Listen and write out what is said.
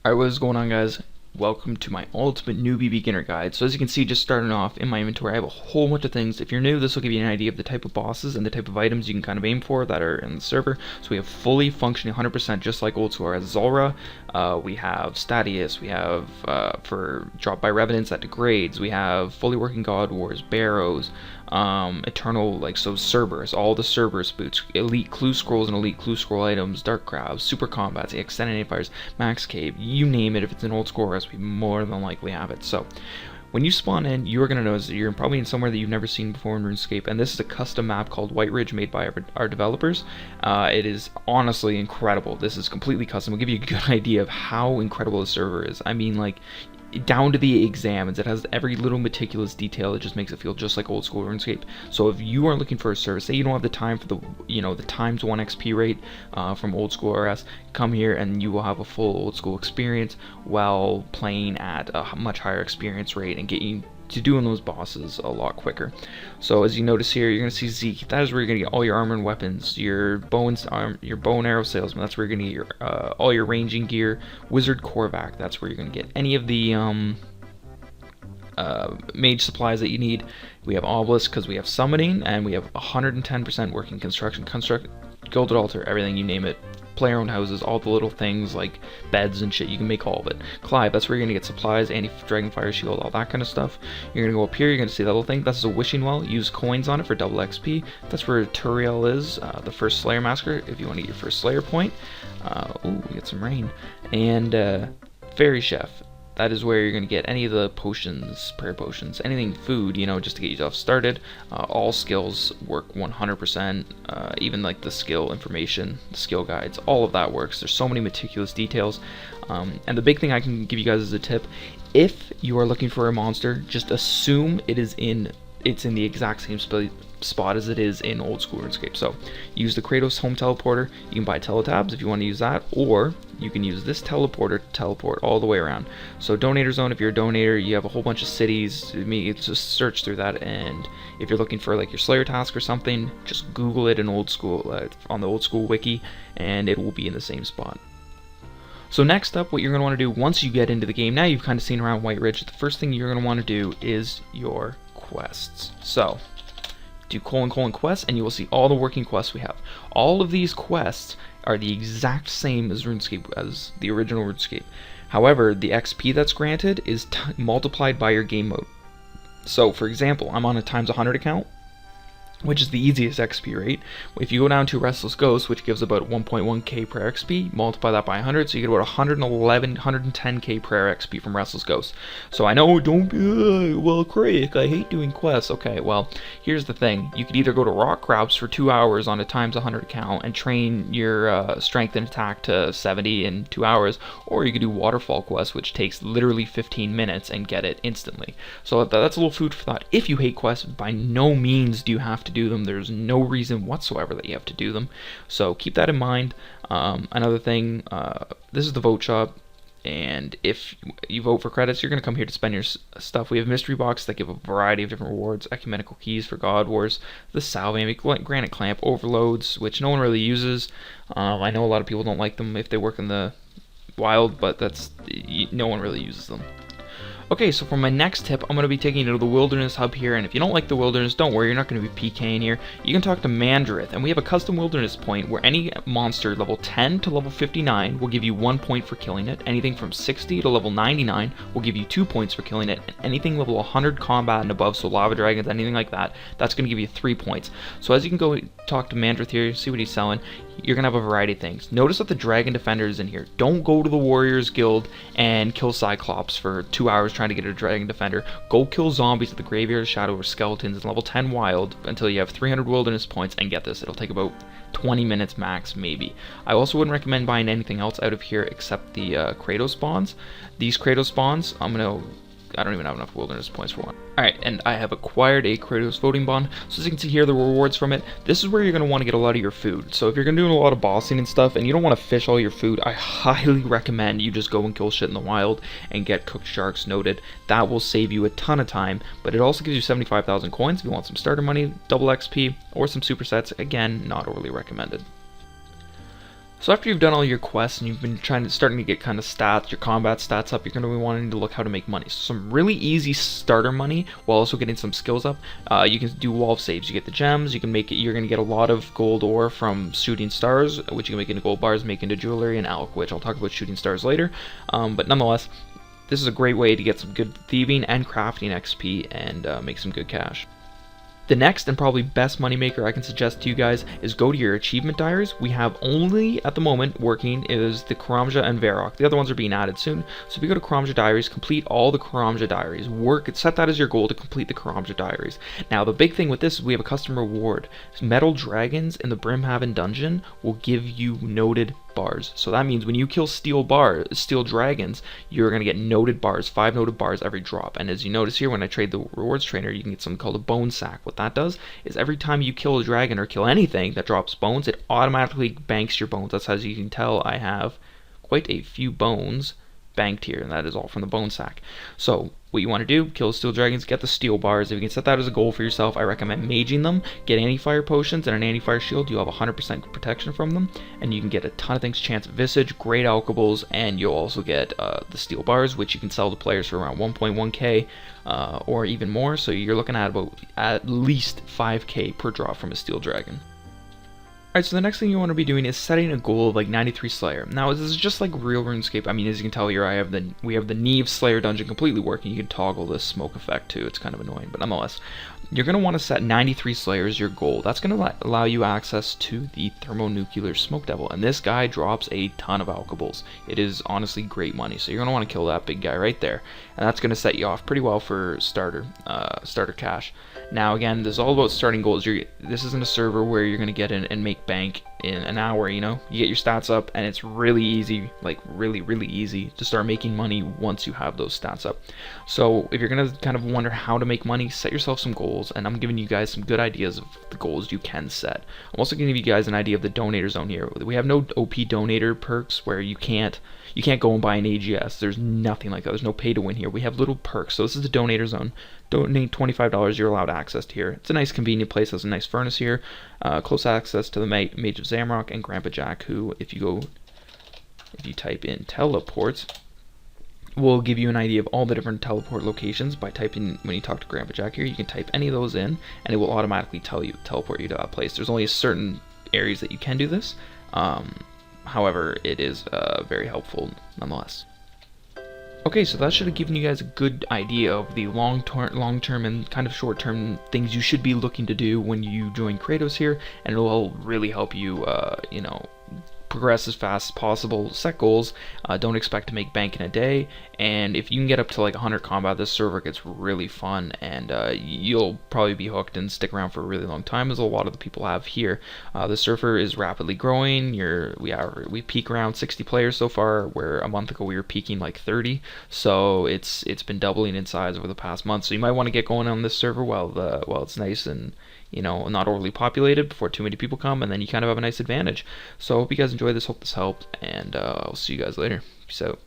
Alright, what is going on, guys? Welcome to my ultimate newbie beginner guide. So as you can see, just starting off in my inventory, I have a whole bunch of things. If you're new, this will give you an idea of the type of bosses and the type of items you can kind of aim for that are in the server. So we have fully functioning 100% just like old school as Zulrah. We have Statius, we have for drop by revenants that degrades, we have fully working God Wars, Barrows, Eternal, like so Cerberus, all the Cerberus boots, elite clue scrolls and elite clue scroll items, dark crabs, super combats, extended fires, max cave, you name it. If it's an old school recipe, more than likely have it. So when you spawn in, you're going to notice that you're probably in somewhere that you've never seen before in RuneScape, and this is a custom map called White Ridge made by our developers. It is honestly incredible. This is completely custom. It'll give you a good idea of how incredible the server is. I mean, like, down to the exams. It has every little meticulous detail. It just makes it feel just like old school RuneScape. So if you are looking for a service, say you don't have the time for the the times 1 XP rate from old school RS, come here and you will have a full old school experience while playing at a much higher experience rate and get you to doing those bosses a lot quicker. So as you notice here, you're going to see Zeke. That is where you're going to get all your armor and weapons, your bow and arrow salesman. That's where you're going to get your all your ranging gear. Wizard Korvac. That's where you're going to get any of the mage supplies that you need. We have obelisk because we have summoning, and we have 110% working construction. Gilded altar, everything, you name it. Player-owned houses, all the little things like beds and shit, you can make all of it. Clive, that's where you're going to get supplies, anti-dragon fire shield, all that kind of stuff. You're going to go up here, you're going to see that little thing. That's a wishing well. Use coins on it for double XP. That's where Turiel is, the first Slayer Massacre, if you want to get your first Slayer point. Ooh, we get some rain. And Fairy Chef. That is where you're going to get any of the potions, prayer potions, anything food, just to get yourself started. All skills work 100%, even like the skill information, the skill guides, all of that works. There's so many meticulous details. And the big thing I can give you guys as a tip, if you are looking for a monster, just assume it's in the exact same spot as it is in old school RuneScape. So use the Kratos home teleporter. You can buy teletabs if you want to use that, or you can use this teleporter to teleport all the way around. So Dontator zone, if you're a donator, you have a whole bunch of cities. Just search through that, and if you're looking for like your Slayer task or something, just Google it in old school on the old school wiki, and it will be in the same spot. So next up, what you're going to want to do once you get into the game, now you've kind of seen around White Ridge, the first thing you're going to want to do is your quests. So do : quests, and you will see all the working quests we have. All of these quests are the exact same as RuneScape, as the original RuneScape. However, the XP that's granted is multiplied by your game mode. So for example, I'm on a times 100 account, which is the easiest XP rate. If you go down to Restless Ghost, which gives about 1.1k per XP, multiply that by 100, so you get about 110k per XP from Restless Ghost. So I know, don't be, well, Craig, I hate doing quests. Okay, well, here's the thing. You could either go to Rock Crabs for 2 hours on a times 100 account and train your strength and attack to 70 in 2 hours, or you could do Waterfall Quest, which takes literally 15 minutes and get it instantly. So that's a little food for thought. If you hate quests, by no means do you have to do them. There's no reason whatsoever that you have to do them, so keep that in mind. Another thing, this is the vote shop, and if you vote for credits, you're going to come here to spend your stuff. We have mystery boxes that give a variety of different rewards, ecumenical keys for God Wars, the salve, granite clamp, overloads, which no one really uses. I know a lot of people don't like them if they work in the wild, but no one really uses them. Okay, so for my next tip, I'm going to be taking you to the Wilderness Hub here, and if you don't like the Wilderness, don't worry, you're not going to be PKing here. You can talk to Mandarith, and we have a custom Wilderness point where any monster level 10 to level 59 will give you 1 point for killing it. Anything from 60 to level 99 will give you 2 points for killing it, and anything level 100 combat and above, so lava dragons, anything like that, that's going to give you 3 points. So as you can go talk to Mandarith here, see what he's selling, you're going to have a variety of things. Notice that the Dragon Defender is in here. Don't go to the Warriors Guild and kill Cyclops for 2 hours trying to get a Dragon Defender. Go kill zombies at the Graveyard of Shadow or skeletons in level 10 Wild until you have 300 Wilderness points, and get this, it'll take about 20 minutes max, maybe. I also wouldn't recommend buying anything else out of here except the Kratos spawns. These Kratos spawns, I don't even have enough Wilderness points for one. Alright, and I have acquired a Kratos voting bond. So as you can see here, the rewards from it, this is where you're going to want to get a lot of your food. So if you're going to do a lot of bossing and stuff, and you don't want to fish all your food, I highly recommend you just go and kill shit in the wild and get cooked sharks noted. That will save you a ton of time, but it also gives you 75,000 coins if you want some starter money, double XP, or some supersets. Again, not overly recommended. So after you've done all your quests and you've been starting to get kind of stats, your combat stats up, you're going to be wanting to look how to make money. So some really easy starter money while also getting some skills up. You can do wall saves. You get the gems. You can make it. You're going to get a lot of gold ore from shooting stars, which you can make into gold bars, make into jewelry and alch, which I'll talk about shooting stars later. But nonetheless, this is a great way to get some good thieving and crafting XP and make some good cash. The next and probably best moneymaker I can suggest to you guys is go to your achievement diaries. We have only at the moment working is the Karamja and Varrock. The other ones are being added soon. So if you go to Karamja diaries, complete all the Karamja diaries. Set that as your goal to complete the Karamja diaries. Now the big thing with this is we have a custom reward. Metal dragons in the Brimhaven dungeon will give you noted bars. So that means when you kill steel dragons, you're going to get noted bars, 5 noted bars every drop. And as you notice here, when I trade the rewards trainer, you can get something called a bone sack. What that does is every time you kill a dragon or kill anything that drops bones, it automatically banks your bones. That's how, as you can tell, I have quite a few bones banked here, and that is all from the bone sack. So what you want to do, kill steel dragons, get the steel bars. If you can set that as a goal for yourself, I recommend maging them. Get anti-fire potions and an anti-fire shield. You'll have 100% protection from them, and you can get a ton of things. Chance of visage, great alchables, and you'll also get the steel bars, which you can sell to players for around 1.1k or even more. So you're looking at about at least 5k per drop from a steel dragon. Alright, so the next thing you want to be doing is setting a goal of like 93 Slayer. Now this is just like real RuneScape. I mean, as you can tell here, we have the Neve Slayer dungeon completely working. You can toggle this smoke effect too. It's kind of annoying, but nonetheless, you're going to want to set 93 Slayer as your goal. That's going to allow you access to the thermonuclear smoke devil, and this guy drops a ton of alchables. It is honestly great money, so you're going to want to kill that big guy right there, and that's going to set you off pretty well for starter cash. Now again, this is all about starting goals. This isn't a server where you're going to get in and make bank in an hour. You know, you get your stats up, and it's really easy, like really easy to start making money once you have those stats up. So if you're going to kind of wonder how to make money, set yourself some goals, and I'm giving you guys some good ideas of the goals you can set. I'm also going to give you guys an idea of the donator zone here. We have no OP donator perks where you can't go and buy an AGS. There's nothing like that. There's no pay to win here. We have little perks. So this is the donator zone. Donate $25, you're allowed access to here. It's a nice convenient place. There's a nice furnace here. Close access to the Mage of Zamrock and Grandpa Jack, who if you type in teleports, will give you an idea of all the different teleport locations by typing. When you talk to Grandpa Jack here, you can type any of those in and it will automatically teleport you to that place. There's only certain areas that you can do this. However, it is very helpful nonetheless. Okay, so that should have given you guys a good idea of the long-term and kind of short-term things you should be looking to do when you join Kratos here, and it will really help you, you know, progress as fast as possible, set goals, don't expect to make bank in a day, and if you can get up to like 100 combat, this server gets really fun, and you'll probably be hooked and stick around for a really long time, as a lot of the people have here. The server is rapidly growing. We peak around 60 players so far, where a month ago we were peaking like 30, so it's been doubling in size over the past month. So you might want to get going on this server while it's nice and, you know, not overly populated before too many people come, and then you kind of have a nice advantage. So I hope you guys enjoyed this, hope this helped, and I'll see you guys later. Peace out.